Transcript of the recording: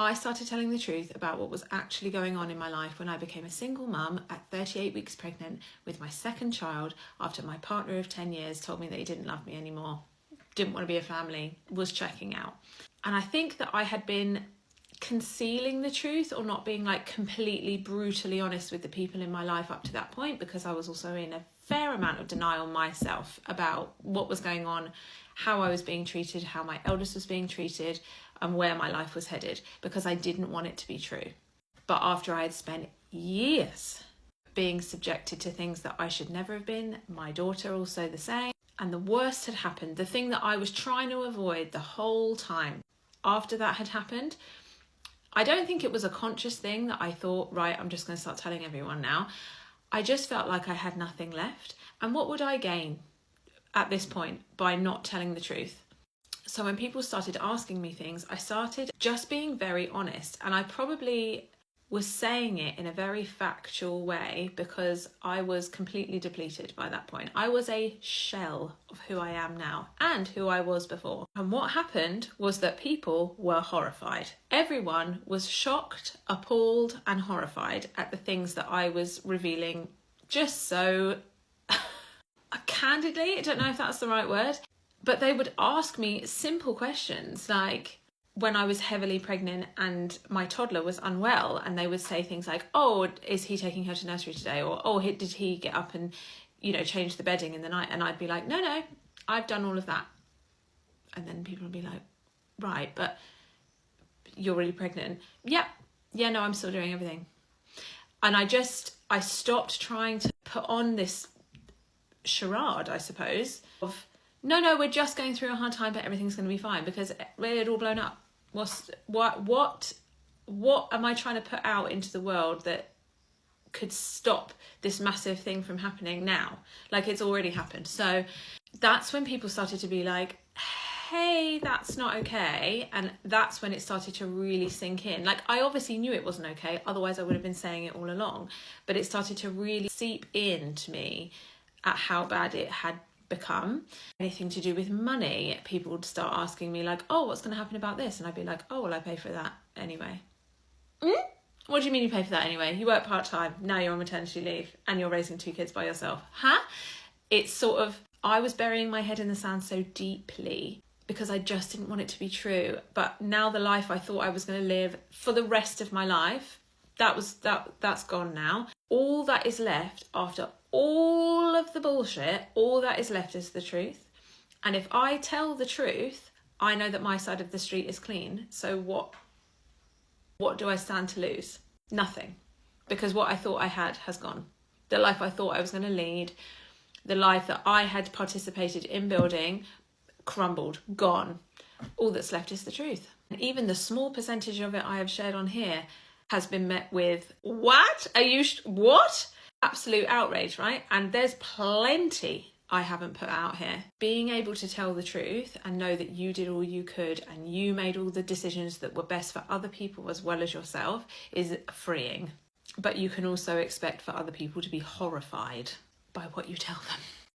I started telling the truth about what was actually going on in my life when I became a single mum at 38 weeks pregnant with my second child after my partner of 10 years told me that he didn't love me anymore, didn't want to be a family, was checking out. And I think that I had been concealing the truth or not being like completely brutally honest with the people in my life up to that point, because I was also in a fair amount of denial myself about what was going on, how I was being treated, how my eldest was being treated, and where my life was headed, because I didn't want it to be true. But after I had spent years being subjected to things that I should never have been, my daughter also the same, and the worst had happened, the thing that I was trying to avoid the whole time, after that had happened, I don't think it was a conscious thing that I thought, right, I'm just going to start telling everyone now. I just felt like I had nothing left. And what would I gain at this point by not telling the truth? So when people started asking me things, I started just being very honest. And I probably was saying it in a very factual way because I was completely depleted by that point. I was a shell of who I am now and who I was before. And what happened was that people were horrified. Everyone was shocked, appalled, and horrified at the things that I was revealing just so candidly. I don't know if that's the right word, but they would ask me simple questions like, when I was heavily pregnant and my toddler was unwell, and they would say things like, oh, is he taking her to nursery today? Or, oh, did he get up and, change the bedding in the night? And I'd be like, no, I've done all of that. And then people would be like, right, but you're really pregnant. Yeah, no, I'm still doing everything. And I stopped trying to put on this charade, I suppose, of, no, we're just going through a hard time, but everything's going to be fine, because we're all blown up. What am I trying to put out into the world that could stop this massive thing from happening now? Like, it's already happened. So that's when people started to be like, hey, that's not okay. And that's when it started to really sink in. Like, I obviously knew it wasn't okay, otherwise I would have been saying it all along. But it started to really seep into me at how bad it had become. Anything to do with money, people would start asking me like, oh, what's going to happen about this? And I'd be like, oh, well, I pay for that anyway. What do you mean you pay for that anyway? You work part-time, now you're on maternity leave and you're raising 2 kids by yourself. Huh? It's sort of, I was burying my head in the sand so deeply because I just didn't want it to be true. But now the life I thought I was going to live for the rest of my life, that's gone now. All that is left after all of the bullshit, all that is left is the truth. And if I tell the truth, I know that my side of the street is clean. So what do I stand to lose? Nothing. Because what I thought I had has gone. The life I thought I was going to lead, the life that I had participated in building, crumbled, gone. All that's left is the truth. And even the small percentage of it I have shared on here has been met with, what? What? Absolute outrage, right? And there's plenty I haven't put out here. Being able to tell the truth and know that you did all you could and you made all the decisions that were best for other people as well as yourself is freeing. But you can also expect for other people to be horrified by what you tell them.